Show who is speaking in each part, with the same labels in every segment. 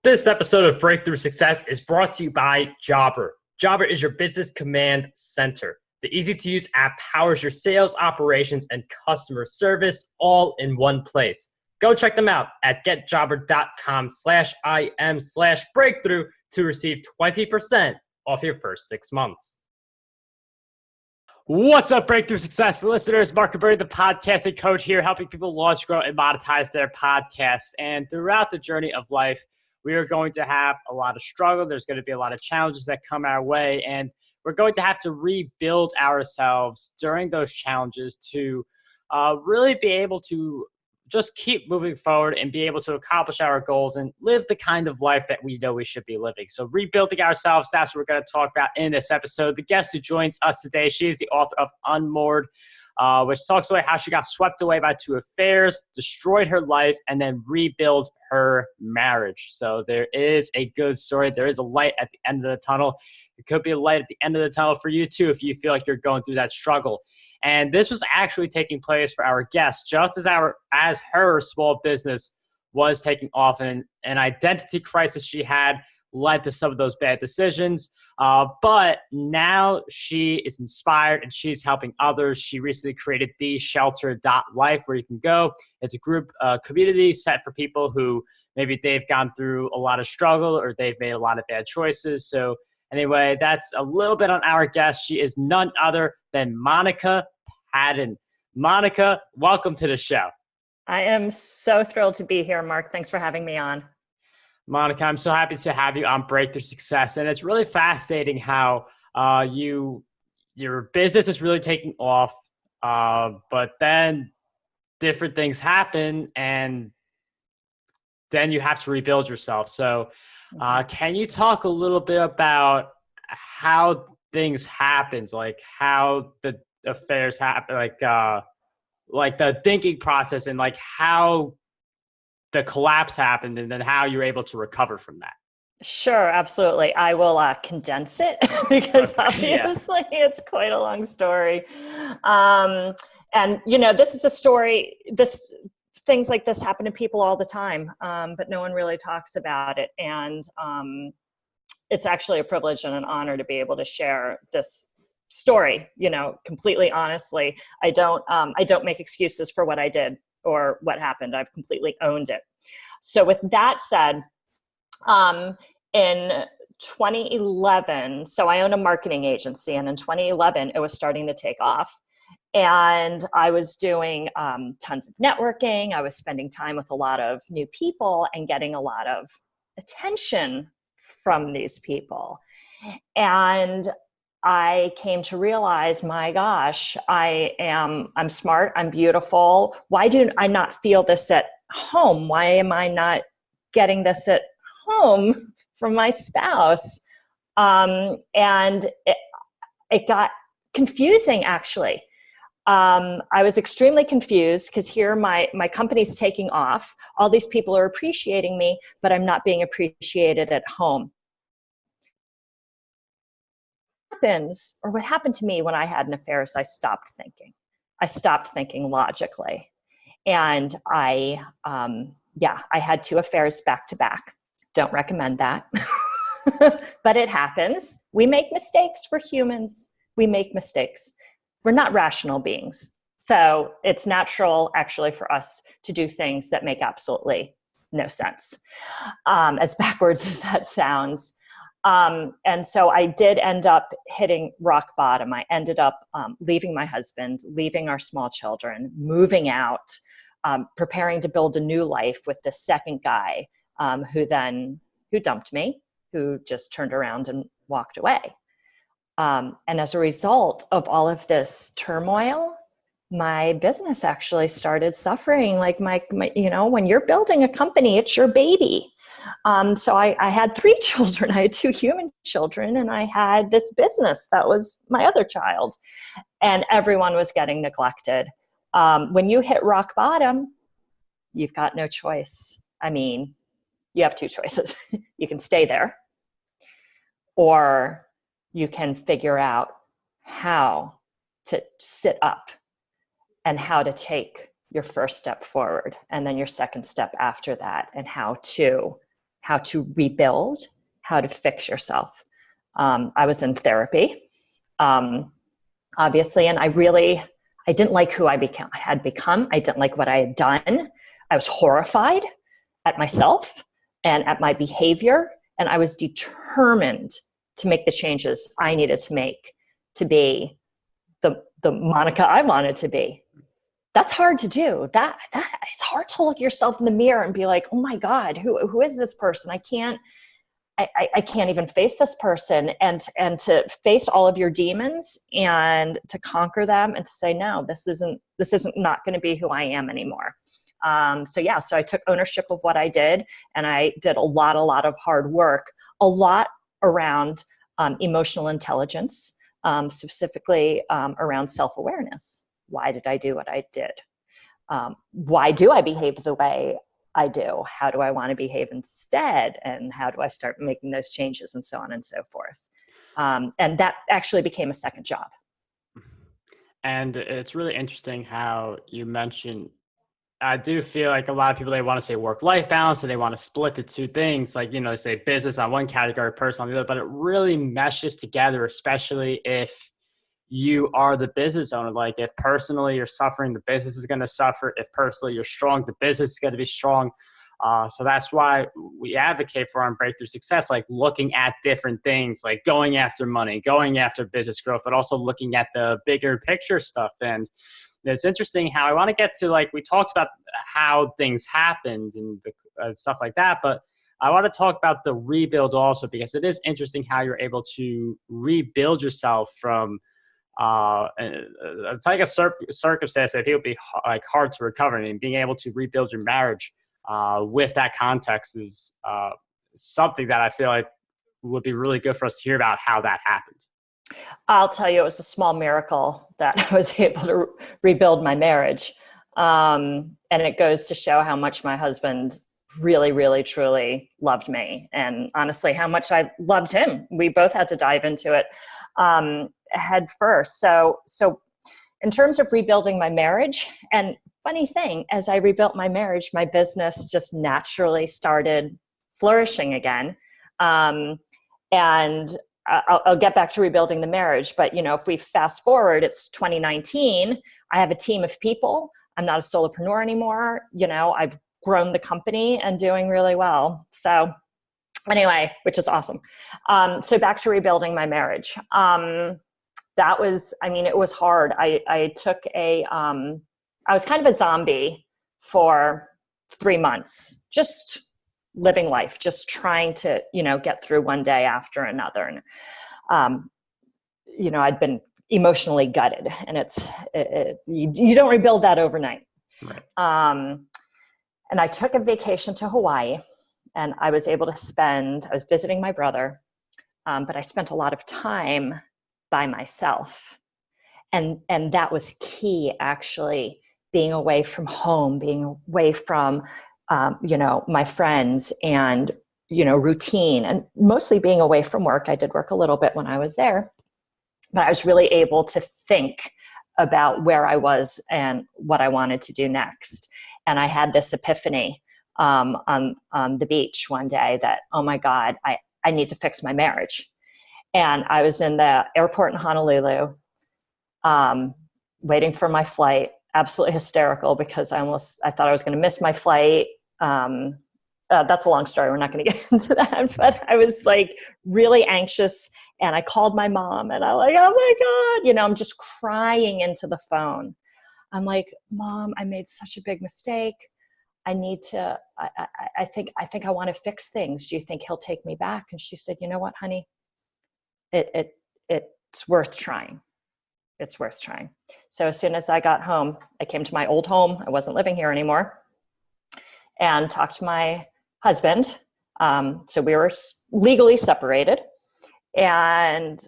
Speaker 1: This episode of Breakthrough Success is brought to you by Jobber. Jobber is your business command center. The easy-to-use app powers your sales, operations, and customer service all in one place. Go check them out at getjobber.com/im/breakthrough to receive 20% off your first 6 months. What's up, Breakthrough Success listeners? Marc Guberti, the podcasting coach here, helping people launch, grow, and monetize their podcasts. And throughout the journey of life, we are going to have a lot of struggle. There's going to be a lot of challenges that come our way, and we're going to have to rebuild ourselves during those challenges to really be able to just keep moving forward and be able to accomplish our goals and live the kind of life that we know we should be living. So rebuilding ourselves, that's what we're going to talk about in this episode. The guest who joins us today, she is the author of Unmoored, which talks about how she got swept away by 2 affairs, destroyed her life, and then rebuilt her marriage. So there is a good story. There is a light at the end of the tunnel. It could be a light at the end of the tunnel for you too if you feel like you're going through that struggle. And this was actually taking place for our guest just as her small business was taking off, and an identity crisis she had led to some of those bad decisions. But now she is inspired and she's helping others. She recently created TheShelter.life, where you can go. It's a group community set for people who maybe they've gone through a lot of struggle or they've made a lot of bad choices. So anyway, that's a little bit on our guest. She is none other than Monika Patton. Monika, welcome to the show.
Speaker 2: I am so thrilled to be here, Mark. Thanks for having me on.
Speaker 1: Monika, I'm so happy to have you on Breakthrough Success. And it's really fascinating how your business is really taking off, but then different things happen and then you have to rebuild yourself. So can you talk a little bit about how things happen, like how the affairs happen, like the thinking process and like how the collapse happened and then how you're able to recover from that?
Speaker 2: Sure, absolutely. I will condense it because obviously it's quite a long story. And this is a story, things like this happen to people all the time, but no one really talks about it. And it's actually a privilege and an honor to be able to share this story, completely honestly. I don't make excuses for what I did or what happened. I've completely owned it. So with that said, in 2011, so I own a marketing agency, and in 2011, it was starting to take off. And I was doing tons of networking. I was spending time with a lot of new people and getting a lot of attention from these people. And I came to realize, my gosh, I'm smart, I'm beautiful. Why do I not feel this at home? Why am I not getting this at home from my spouse? And it got confusing, actually. I was extremely confused because here my company's taking off. All these people are appreciating me, but I'm not being appreciated at home. What happened to me when I had an affair is I stopped thinking. I stopped thinking logically. And I had 2 affairs back to back. Don't recommend that. But it happens. We make mistakes. We're humans. We make mistakes. We're not rational beings. So it's natural actually for us to do things that make absolutely no sense, as backwards as that sounds. And so I did end up hitting rock bottom. I ended up leaving my husband, leaving our small children, moving out, preparing to build a new life with the second guy who dumped me, who just turned around and walked away. And as a result of all of this turmoil, my business actually started suffering. Like my when you're building a company, it's your baby. So I had 3 children. I had 2 human children, and I had this business that was my other child, and everyone was getting neglected. When you hit rock bottom, you've got no choice. I mean, you have 2 choices. You can stay there, or you can figure out how to sit up and how to take your first step forward, and then your second step after that, and how how to rebuild, how to fix yourself. I was in therapy, obviously, and I didn't like who I had become. I didn't like what I had done. I was horrified at myself and at my behavior, and I was determined to make the changes I needed to make to be the Monika I wanted to be. That's hard to do. That it's hard to look yourself in the mirror and be like, oh my God, who is this person? I can't even face this person, and to face all of your demons and to conquer them and to say, no, this isn't not going to be who I am anymore. So I took ownership of what I did, and I did a lot of hard work, a lot around emotional intelligence, specifically around self-awareness. Why did I do what I did? Why do I behave the way I do? How do I want to behave instead? And how do I start making those changes, and so on and so forth? And that actually became a second job.
Speaker 1: And it's really interesting how you mentioned, I do feel like a lot of people, they want to say work-life balance, and they want to split the two things, like, say business on one category, personal on the other, but it really meshes together, especially if you are the business owner. Like, if personally you're suffering, the business is going to suffer. If personally you're strong, the business is going to be strong. So that's why we advocate for on Breakthrough Success, like looking at different things, like going after money, going after business growth, but also looking at the bigger picture stuff. And it's interesting how I want to get to, like, we talked about how things happened and stuff like that, but I want to talk about the rebuild also, because it is interesting how you're able to rebuild yourself from it's like a circumstance that it would be like hard to recover. I mean, being able to rebuild your marriage with that context is something that I feel like would be really good for us to hear about how that happened.
Speaker 2: I'll tell you, it was a small miracle that I was able to rebuild my marriage. And it goes to show how much my husband really, really, truly loved me. And honestly, how much I loved him. We both had to dive into it head first. So in terms of rebuilding my marriage, and funny thing, as I rebuilt my marriage, my business just naturally started flourishing again. And I'll get back to rebuilding the marriage, but if we fast forward, it's 2019. I have a team of people. I'm not a solopreneur anymore. I've grown the company and doing really well. So anyway, which is awesome. So back to rebuilding my marriage. It was hard. I was kind of a zombie for 3 months, just living life, just trying to, get through one day after another. And, I'd been emotionally gutted, and you don't rebuild that overnight.
Speaker 1: Right.
Speaker 2: And I took a vacation to Hawaii, and I was visiting my brother, but I spent a lot of time by myself. And that was key, actually, being away from home, being away from, my friends and, routine, and mostly being away from work. I did work a little bit when I was there, but I was really able to think about where I was and what I wanted to do next. And I had this epiphany on the beach one day that, oh my God, I need to fix my marriage. And I was in the airport in Honolulu, waiting for my flight, absolutely hysterical because I thought I was going to miss my flight. That's a long story. We're not going to get into that, but I was like really anxious, and I called my mom, and I'm like, oh my God, I'm just crying into the phone. I'm like, Mom, I made such a big mistake. I think I want to fix things. Do you think he'll take me back? And she said, you know what, honey, it's worth trying. It's worth trying. So as soon as I got home, I came to my old home. I wasn't living here anymore, and talked to my husband. So we were legally separated, and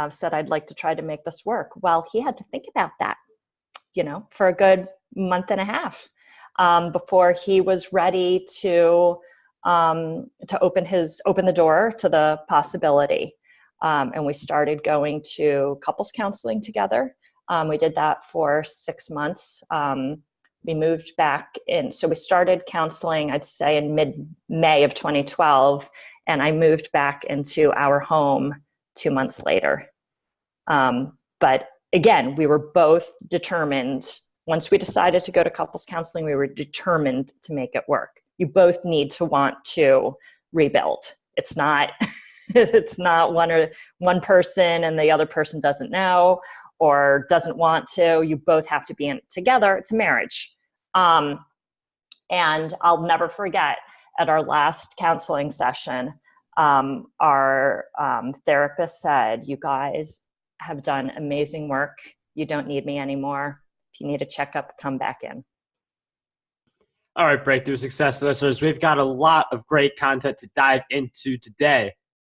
Speaker 2: said, I'd like to try to make this work. Well, he had to think about that, for a good month and a half, before he was ready to open the door to the possibility. And we started going to couples counseling together. We did that for 6 months. We moved back in. So we started counseling, I'd say in mid-May of 2012, and I moved back into our home 2 months later. But again, we were both determined. Once we decided to go to couples counseling, we were determined to make it work. You both need to want to rebuild. It's not it's not one person and the other person doesn't know or doesn't want to. You both have to be in it together. It's a marriage. And I'll never forget, at our last counseling session, our therapist said, "You guys have done amazing work. You don't need me anymore. If you need a checkup, come back in."
Speaker 1: All right, Breakthrough Success listeners, we've got a lot of great content to dive into today.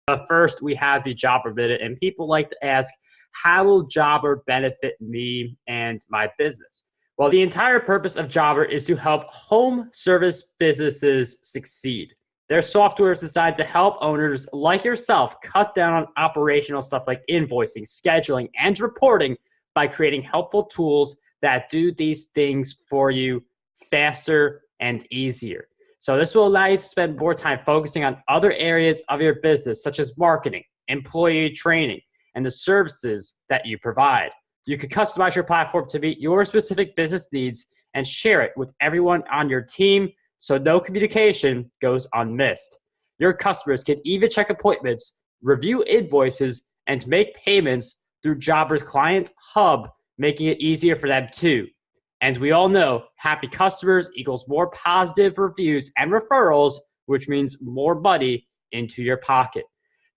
Speaker 1: But first, we have the Jobber Minute, and people like to ask, how will Jobber benefit me and my business? Well, the entire purpose of Jobber is to help home service businesses succeed. Their software is designed to help owners like yourself cut down on operational stuff like invoicing, scheduling, and reporting by creating helpful tools that do these things for you faster and easier. So this will allow you to spend more time focusing on other areas of your business, such as marketing, employee training, and the services that you provide. You can customize your platform to meet your specific business needs and share it with everyone on your team, so no communication goes unmissed. Your customers can even check appointments, review invoices, and make payments through Jobber's Client Hub, making it easier for them too. And we all know happy customers equals more positive reviews and referrals, which means more money into your pocket.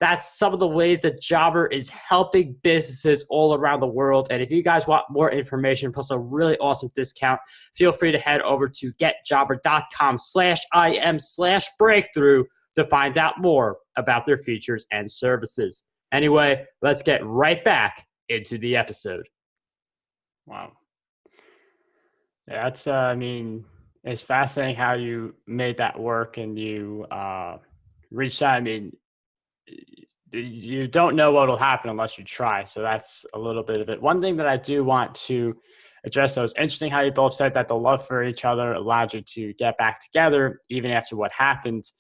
Speaker 1: That's some of the ways that Jobber is helping businesses all around the world. And if you guys want more information plus a really awesome discount, feel free to head over to getjobber.com/im/breakthrough to find out more about their features and services. Anyway, let's get right back into the episode. Wow. Yeah, that's, it's fascinating how you made that work and you reached out. You don't know what will happen unless you try. So that's a little bit of it. One thing that I do want to address, though, is interesting how you both said that the love for each other allowed you to get back together even after what happened.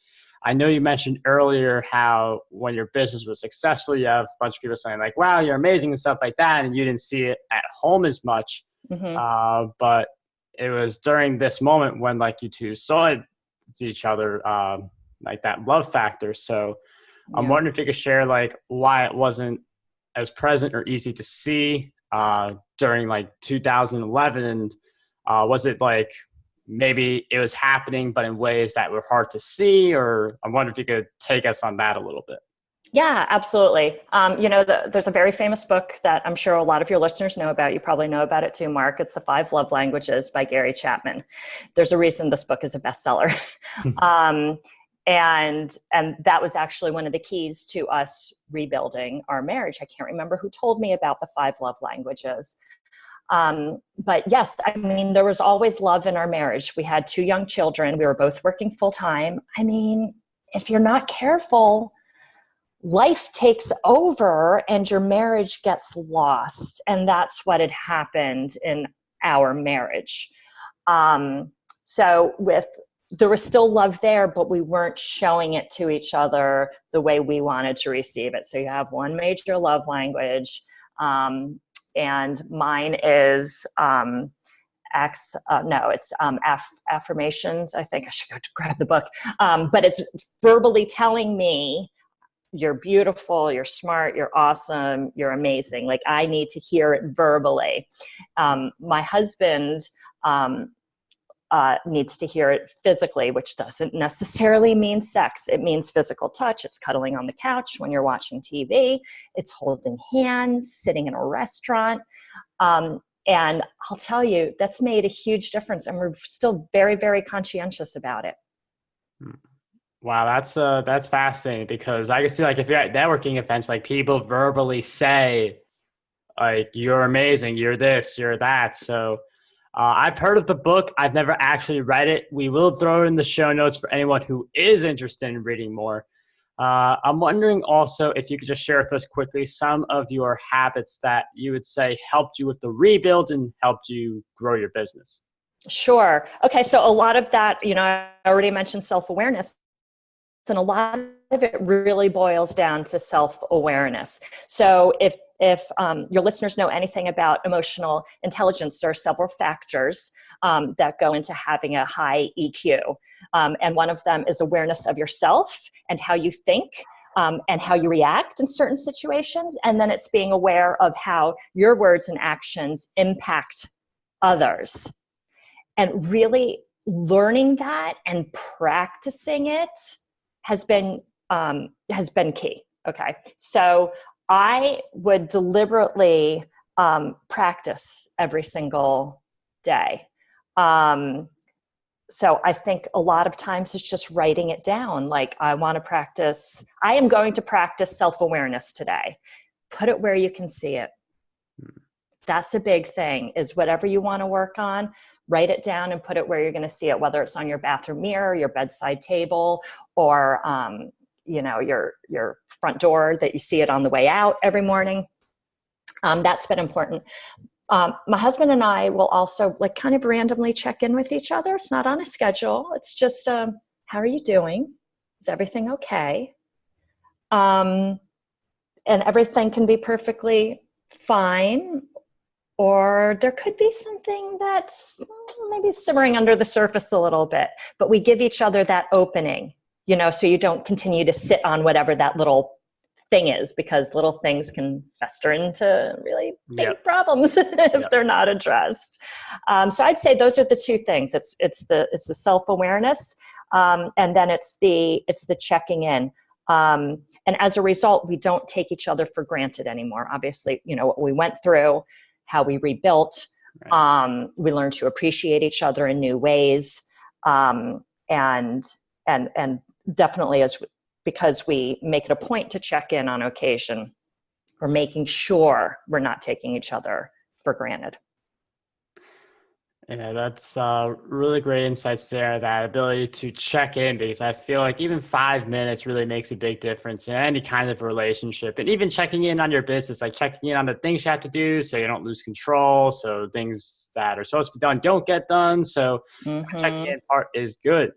Speaker 1: I know you mentioned earlier how when your business was successful, you have a bunch of people saying like, wow, you're amazing and stuff like that. And you didn't see it at home as much. Mm-hmm. But it was during this moment when like you two saw each other, like that love factor. So I'm wondering if you could share like why it wasn't as present or easy to see during like 2011. And was it like maybe it was happening, but in ways that were hard to see? Or I'm wondering if you could take us on that a little bit.
Speaker 2: Yeah, absolutely. There's a very famous book that I'm sure a lot of your listeners know about. You probably know about it too, Mark. It's The 5 Love Languages by Gary Chapman. There's a reason this book is a bestseller. And that was actually one of the keys to us rebuilding our marriage. I can't remember who told me about the 5 love languages. But yes, there was always love in our marriage. We had 2 young children. We were both working full time. If you're not careful, life takes over and your marriage gets lost. And that's what had happened in our marriage. There was still love there, but we weren't showing it to each other the way we wanted to receive it. So you have one major love language, and mine is affirmations. I think I should go to grab the book. But it's verbally telling me, you're beautiful, you're smart, you're awesome, you're amazing. Like I need to hear it verbally. My husband needs to hear it physically, which doesn't necessarily mean sex. It means physical touch. It's cuddling on the couch when you're watching TV. It's holding hands, sitting in a restaurant. And I'll tell you, that's made a huge difference. And we're still very, very conscientious about it.
Speaker 1: Wow, that's fascinating, because I can see like if you're at networking events, like people verbally say like, you're amazing, you're this, you're that. So I've heard of the book. I've never actually read it. We will throw it in the show notes for anyone who is interested in reading more. I'm wondering also if you could just share with us quickly some of your habits that you would say helped you with the rebuild and helped you grow your business.
Speaker 2: Sure. Okay. So a lot of that, I already mentioned self-awareness, and a lot of it really boils down to self-awareness. So if your listeners know anything about emotional intelligence, there are several factors that go into having a high EQ. And one of them is awareness of yourself and how you think, and how you react in certain situations. And then it's being aware of how your words and actions impact others. And really learning that and practicing it has been key. Okay, so I would deliberately practice every single day. So I think a lot of times it's just writing it down. Like, I am going to practice self-awareness today. Put it where you can see it. That's a big thing, is whatever you want to work on, write it down and put it where you're going to see it, whether it's on your bathroom mirror, your bedside table, or your front door, that you see it on the way out every morning. That's been important. My husband and I will also kind of randomly check in with each other. It's not on a schedule. It's just, how are you doing? Is everything okay? And everything can be perfectly fine, or there could be something that's maybe simmering under the surface a little bit, but we give each other that opening, so you don't continue to sit on whatever that little thing is, because little things can fester into really big problems if they're not addressed. So I'd say those are the two things. It's the self-awareness, and then it's the checking in. And as a result, we don't take each other for granted anymore. Obviously, what we went through, how we rebuilt, right. We learned to appreciate each other in new ways, and definitely because we make it a point to check in on occasion, we're making sure we're not taking each other for granted.
Speaker 1: Yeah, that's really great insights there, that ability to check in, because I feel like even 5 minutes really makes a big difference in any kind of relationship. And even checking in on your business, like checking in on the things you have to do so you don't lose control, so things that are supposed to be done don't get done. So the checking in part is good.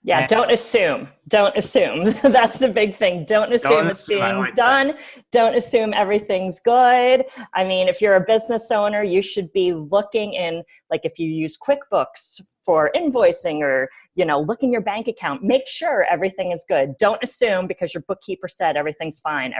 Speaker 2: Yeah, and don't assume. That's the big thing. Don't assume it's being done. That. Don't assume everything's good. I mean, if you're a business owner, you should be looking in, if you use QuickBooks for invoicing, or, look in your bank account, make sure everything is good. Don't assume because your bookkeeper said everything's fine.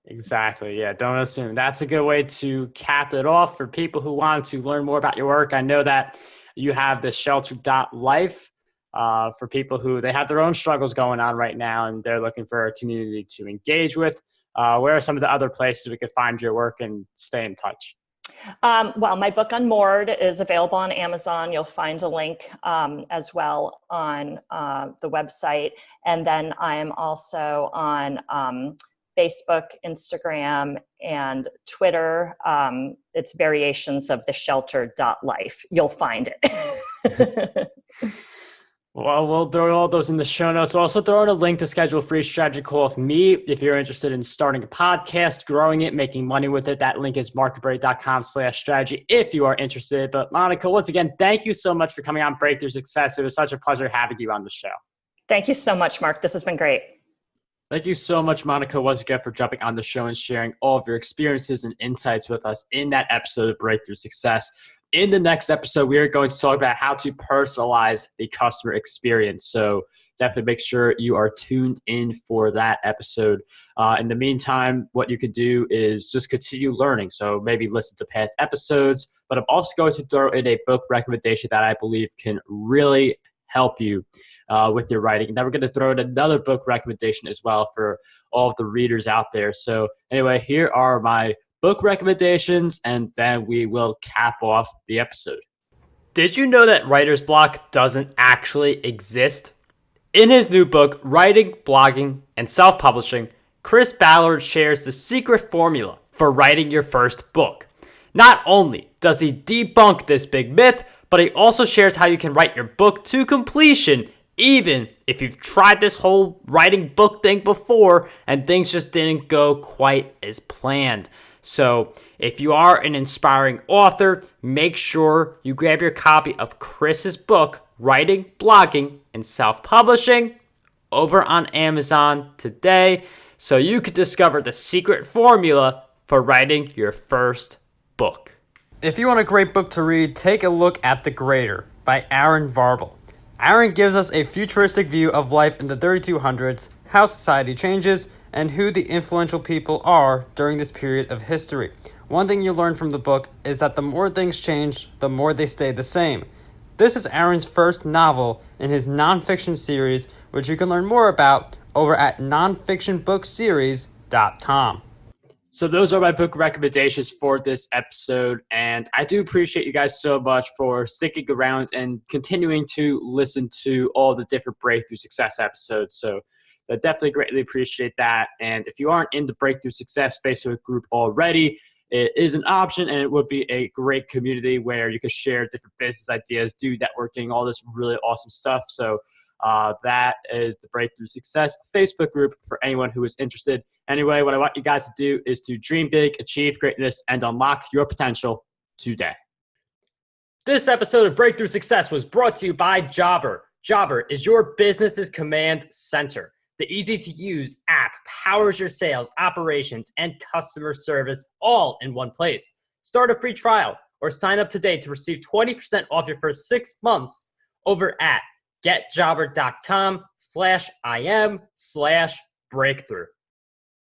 Speaker 1: Exactly. Yeah. Don't assume. That's a good way to cap it off for people who want to learn more about your work. I know that you have TheShelter.life. For people who they have their own struggles going on right now and they're looking for a community to engage with. Where are some of the other places we could find your work and stay in touch?
Speaker 2: Well, my book Unmoored is available on Amazon. You'll find a link as well on the website. And then I am also on Facebook, Instagram, and Twitter. It's variations of TheShelter.life. You'll find it.
Speaker 1: Well, we'll throw all those in the show notes. We'll also throw in a link to schedule a free strategy call with me if you're interested in starting a podcast, growing it, making money with it. That link is marcguberti.com/strategy if you are interested. But Monika, once again, thank you so much for coming on Breakthrough Success. It was such a pleasure having you on the show.
Speaker 2: Thank you so much, Marc. This has been great.
Speaker 1: Thank you so much, Monika, once again, for jumping on the show and sharing all of your experiences and insights with us in that episode of Breakthrough Success. In the next episode, we are going to talk about how to personalize the customer experience. So definitely make sure you are tuned in for that episode. In the meantime, what you could do is just continue learning. So maybe listen to past episodes, but I'm also going to throw in a book recommendation that I believe can really help you with your writing. And then we're going to throw in another book recommendation as well for all of the readers out there. So anyway, here are my book recommendations, and then we will cap off the episode. Did you know that writer's block doesn't actually exist? In his new book, Writing, Blogging, and Self-Publishing, Chris Ballard shares the secret formula for writing your first book. Not only does he debunk this big myth, but he also shares how you can write your book to completion even if you've tried this whole writing book thing before and things just didn't go quite as planned. So if you are an inspiring author, make sure you grab your copy of Chris's book, Writing, Blogging, and Self-Publishing, over on Amazon today, so you could discover the secret formula for writing your first book.
Speaker 3: If you want a great book to read, take a look at The Greater by Aaron Varble. Aaron gives us a futuristic view of life in the 3200s, how society changes, and who the influential people are during this period of history. One thing you learn from the book is that the more things change, the more they stay the same. This is Aaron's first novel in his nonfiction series, which you can learn more about over at nonfictionbookseries.com.
Speaker 1: So those are my book recommendations for this episode, and I do appreciate you guys so much for sticking around and continuing to listen to all the different Breakthrough Success episodes. So I definitely greatly appreciate that. And if you aren't in the Breakthrough Success Facebook group already, it is an option, and it would be a great community where you could share different business ideas, do networking, all this really awesome stuff. So that is the Breakthrough Success Facebook group for anyone who is interested. Anyway, what I want you guys to do is to dream big, achieve greatness, and unlock your potential today. This episode of Breakthrough Success was brought to you by Jobber. Jobber is your business's command center. The easy-to-use app powers your sales, operations, and customer service all in one place. Start a free trial or sign up today to receive 20% off your first 6 months over at getjobber.com/im/breakthrough.